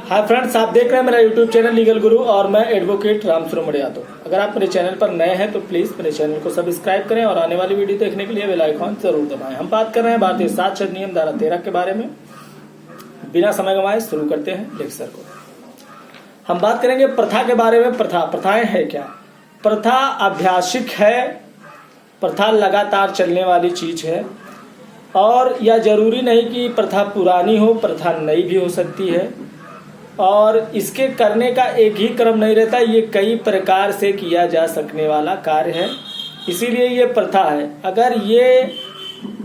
Hi friends, आप देख रहे हैं मेरा यूट्यूब चैनल लीगल गुरु और मैं एडवोकेट रामस्वरूप यादव। अगर आप मेरे चैनल पर नए हैं तो प्लीज मेरे चैनल को सब्सक्राइब करें और आने वाली वीडियो देखने के लिए बेल आइकॉन जरूर दबाएं। हम बात कर रहे हैं भारतीय साक्ष्य अधिनियम धारा 13 के बारे में। बिना समय गंवाए शुरू करते हैं लेक्चर को। हम बात करेंगे प्रथा के बारे में। प्रथाएं है क्या? प्रथा अभ्यासिक है, प्रथा लगातार चलने वाली चीज है और यह जरूरी नहीं कि प्रथा पुरानी हो, प्रथा नई भी हो सकती है और इसके करने का एक ही क्रम नहीं रहता, ये कई प्रकार से किया जा सकने वाला कार्य है, इसीलिए ये प्रथा है। अगर ये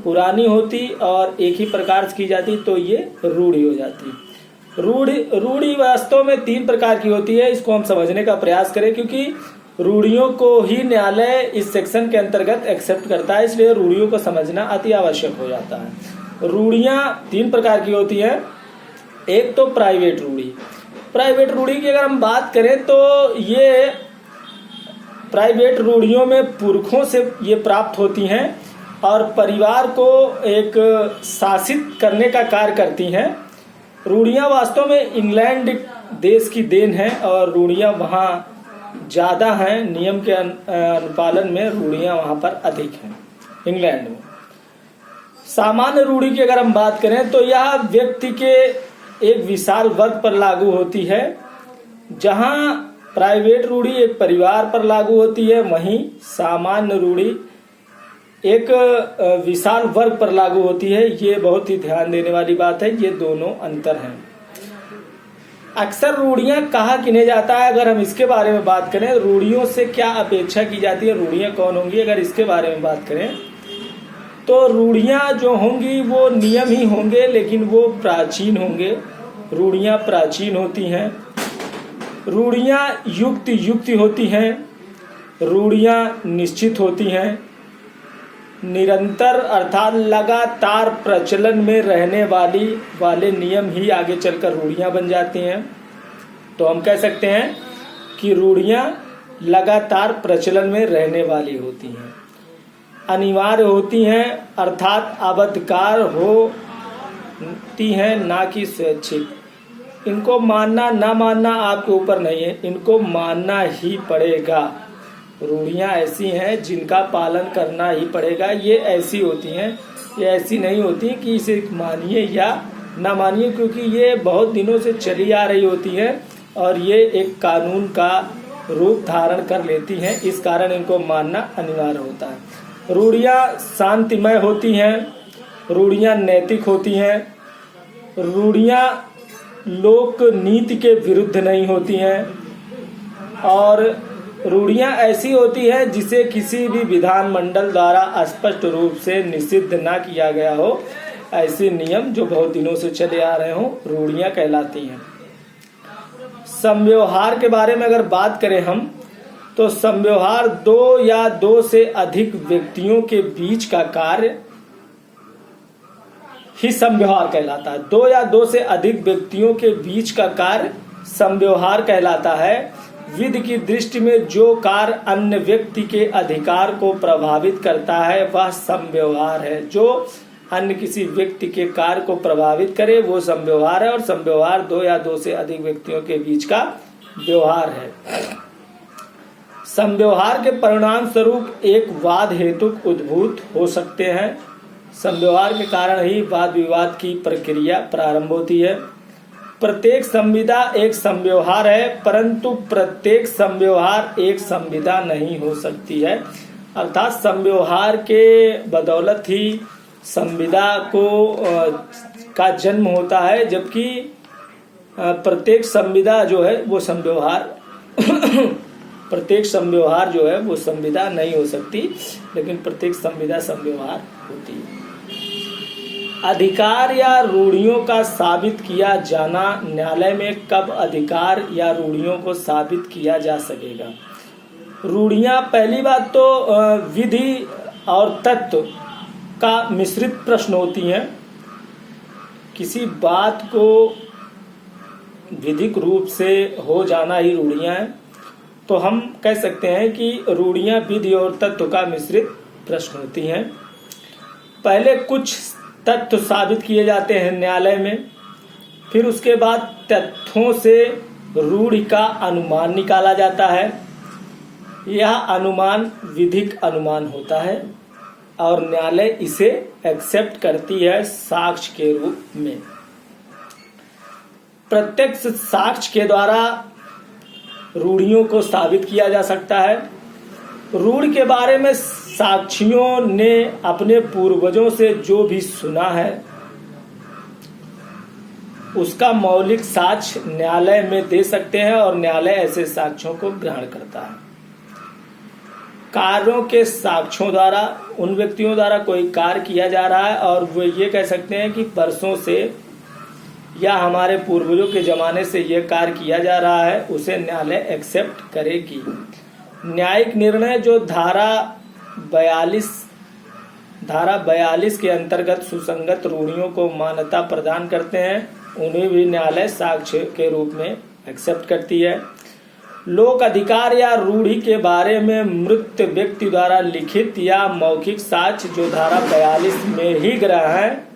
पुरानी होती और एक ही प्रकार से की जाती तो ये रूढ़ी हो जाती। रूढ़ी वास्तव में 3 प्रकार की होती है, इसको हम समझने का प्रयास करें क्योंकि रूढ़ियों को ही न्यायालय इस सेक्शन के अंतर्गत एक्सेप्ट करता है, इसलिए रूढ़ियों को समझना अति आवश्यक हो जाता है। रूढ़ियां 3 प्रकार की होती है। एक तो प्राइवेट रूढ़ी। प्राइवेट रूढ़ी की अगर हम बात करें तो ये प्राइवेट रूढ़ियों में पुरखों से ये प्राप्त होती हैं और परिवार को एक शासित करने का कार्य करती हैं। रूढ़ियां वास्तव में इंग्लैंड देश की देन है और रूढ़ियां वहाँ ज़्यादा हैं, नियम के अनुपालन में रूढ़ियां वहाँ पर अधिक हैं इंग्लैंड में। सामान्य रूढ़ी की अगर हम बात करें तो यह व्यक्ति के एक विशाल वर्ग पर लागू होती है। जहां प्राइवेट रूढ़ी एक परिवार पर लागू होती है, वहीं सामान्य रूढ़ी एक विशाल वर्ग पर लागू होती है। ये बहुत ही ध्यान देने वाली बात है, ये दोनों अंतर हैं। अक्सर रूढ़ियां कहा किन्हें जाता है, अगर हम इसके बारे में बात करें, रूढ़ियों से क्या अपेक्षा की जाती है, रूढ़ियां कौन होंगी, अगर इसके बारे में बात करें तो रूढ़ियां जो होंगी वो नियम ही होंगे, लेकिन वो प्राचीन होंगे। रूढ़ियां प्राचीन होती हैं, रूढ़ियां युक्त होती हैं, रूढ़ियां निश्चित होती हैं, निरंतर अर्थात लगातार प्रचलन में रहने वाले नियम ही आगे चलकर रूढ़ियां बन जाती हैं। तो हम कह सकते हैं कि रूढ़ियां लगातार प्रचलन में रहने वाली होती हैं, अनिवार्य होती हैं अर्थात अबद्धकार होती हैं, ना कि स्वैच्छिक। इनको मानना ना मानना आपके ऊपर नहीं है, इनको मानना ही पड़ेगा। रूढ़ियां ऐसी हैं जिनका पालन करना ही पड़ेगा। ये ऐसी होती हैं, ये ऐसी नहीं होती कि इसे मानिए या ना मानिए, क्योंकि ये बहुत दिनों से चली आ रही होती हैं और ये एक कानून का रूप धारण कर लेती हैं, इस कारण इनको मानना अनिवार्य होता है। रूढ़ियां शांतिमय होती हैं, रूढ़ियां नैतिक होती हैं, रूढ़ियां लोक नीति के विरुद्ध नहीं होती हैं और रूढ़ियां ऐसी होती हैं जिसे किसी भी विधानमंडल द्वारा स्पष्ट रूप से निषिद्ध ना किया गया हो। ऐसे नियम जो बहुत दिनों से चले आ रहे हों, रूढ़ियां कहलाती हैं। समव्यवहार के बारे में अगर बात करें हम तो समव्यवहार 2 या 2 से अधिक व्यक्तियों के बीच का कार्य ही समव्यवहार कहलाता है। 2 या 2 से अधिक व्यक्तियों के बीच का कार्य समव्यवहार कहलाता है। विधि की दृष्टि में जो कार्य अन्य व्यक्ति के अधिकार को प्रभावित करता है वह समव्यवहार है। जो अन्य किसी व्यक्ति के कार्य को प्रभावित करे वो समव्यवहार है और समव्यवहार 2 या 2 से अधिक व्यक्तियों के बीच का व्यवहार है। समव्यवहार के परिणाम स्वरूप एक वाद हेतुक उद्भूत हो सकते हैं। समव्यवहार के कारण ही वाद विवाद की प्रक्रिया प्रारंभ होती है। प्रत्येक संविदा एक समव्यवहार है, परंतु प्रत्येक समव्यवहार एक संविदा नहीं हो सकती है। अर्थात समव्यवहार के बदौलत ही संविदा को का जन्म होता है, जबकि प्रत्येक संविदा जो है वो समव्यवहार प्रत्येक समव्यवहार जो है वो संविदा नहीं हो सकती, लेकिन प्रत्येक संविदा समव्यवहार होती है। अधिकार या रूढ़ियों का साबित किया जाना। न्यायालय में कब अधिकार या रूढ़ियों को साबित किया जा सकेगा? रूढ़ियां पहली बात तो विधि और तत्व का मिश्रित प्रश्न होती हैं। किसी बात को विधिक रूप से हो जाना ही रूढ़ियां हैं, तो हम कह सकते हैं कि रूढ़ियां विधि और तत्व का मिश्रित प्रश्न होती हैं। पहले कुछ तथ्य साबित किए जाते हैं न्यायालय में, फिर उसके बाद तथ्यों से रूढ़ि का अनुमान निकाला जाता है। यह अनुमान विधिक अनुमान होता है और न्यायालय इसे एक्सेप्ट करती है साक्ष्य के रूप में। प्रत्यक्ष साक्ष्य के द्वारा रूढ़ियों को साबित किया जा सकता है। रूढ़ के बारे में साक्षियों ने अपने पूर्वजों से जो भी सुना है उसका मौलिक साक्ष्य न्यायालय में दे सकते हैं और न्यायालय ऐसे साक्ष्यों को ग्रहण करता है। कार्यों के साक्ष्यों द्वारा उन व्यक्तियों द्वारा कोई कार्य किया जा रहा है और वो ये कह सकते हैं कि परसों से या हमारे पूर्वजों के जमाने से यह कार्य किया जा रहा है, उसे न्यायालय एक्सेप्ट करेगी। न्यायिक निर्णय जो धारा 42 के अंतर्गत सुसंगत रूढ़ियों को मान्यता प्रदान करते हैं, उन्हें भी न्यायालय साक्ष्य के रूप में एक्सेप्ट करती है। लोक अधिकार या रूढ़ि के बारे में मृत व्यक्ति द्वारा लिखित या मौखिक साक्ष्य जो धारा 42 में ही ग्रहण है,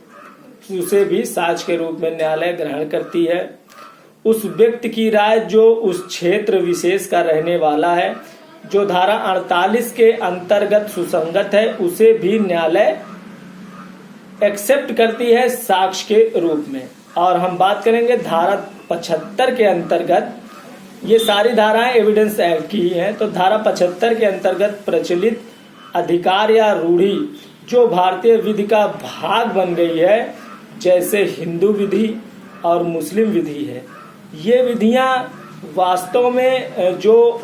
उसे भी साक्ष्य के रूप में न्यायालय ग्रहण करती है। उस व्यक्ति की राय जो उस क्षेत्र विशेष का रहने वाला है, जो धारा 48 के अंतर्गत सुसंगत है, उसे भी न्यायालय एक्सेप्ट करती है साक्ष्य के रूप में। और हम बात करेंगे धारा 75 के अंतर्गत, ये सारी धाराएं एविडेंस एक्ट की ही हैं, तो धारा 75 के अंतर्गत प्रचलित अधिकार या रूढ़ि जो भारतीय विधि का भाग बन गई है, जैसे हिंदू विधि और मुस्लिम विधि है, ये विधियां वास्तव में जो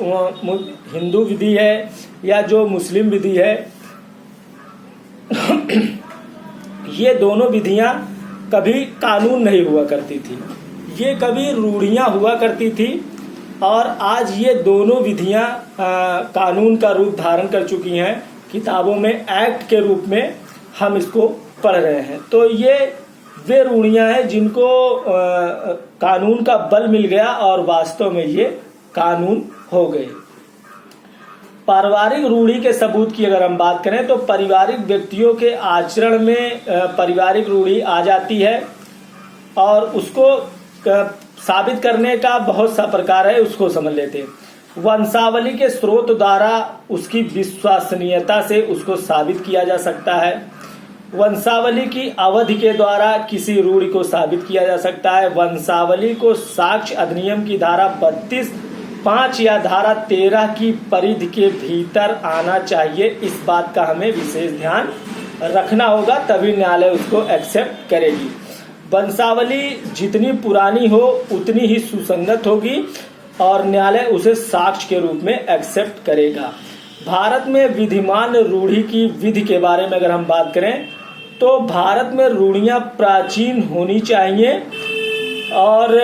हिंदू विधि है या जो मुस्लिम विधि है, ये दोनों विधियां कभी कानून नहीं हुआ करती थी, ये कभी रूढ़ियां हुआ करती थी और आज ये दोनों विधियां कानून का रूप धारण कर चुकी हैं। किताबों में एक्ट के रूप में हम इसको पढ़ रहे हैं। तो ये वे रूढ़ियां हैं जिनको कानून का बल मिल गया और वास्तव में ये कानून हो गए। पारिवारिक रूढ़ि के सबूत की अगर हम बात करें तो पारिवारिक व्यक्तियों के आचरण में पारिवारिक रूढ़ि आ जाती है और उसको साबित करने का बहुत सा प्रकार है, उसको समझ लेते हैं। वंशावली के स्रोत द्वारा उसकी विश्वसनीयता से उसको साबित किया जा सकता है। वंशावली की अवधि के द्वारा किसी रूढ़ि को साबित किया जा सकता है। वंशावली को साक्ष्य अधिनियम की धारा 32(5) या धारा 13 की परिधि के भीतर आना चाहिए। इस बात का हमें विशेष ध्यान रखना होगा, तभी न्यायालय उसको एक्सेप्ट करेगी। वंशावली जितनी पुरानी हो उतनी ही सुसंगत होगी और न्यायालय उसे साक्ष्य के रूप में एक्सेप्ट करेगा। भारत में विधिमान रूढ़ि की विधि के बारे में अगर हम बात करें तो भारत में रूढ़ियां प्राचीन होनी चाहिए और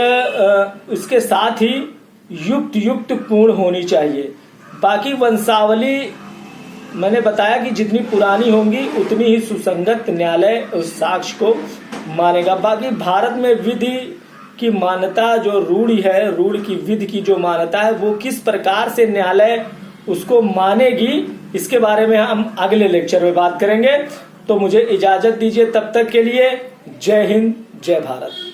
इसके साथ ही युक्त पूर्ण होनी चाहिए। बाकी वंशावली मैंने बताया कि जितनी पुरानी होंगी उतनी ही सुसंगत न्यायालय उस साक्ष्य को मानेगा। बाकी भारत में विधि की मान्यता जो रूढ़ि है, रूढ़ की विधि की जो मान्यता है, वो किस प्रकार से न्यायालय उसको मानेगी, इसके बारे में हम अगले लेक्चर में बात करेंगे। तो मुझे इजाजत दीजिए, तब तक के लिए जय हिंद, जय भारत।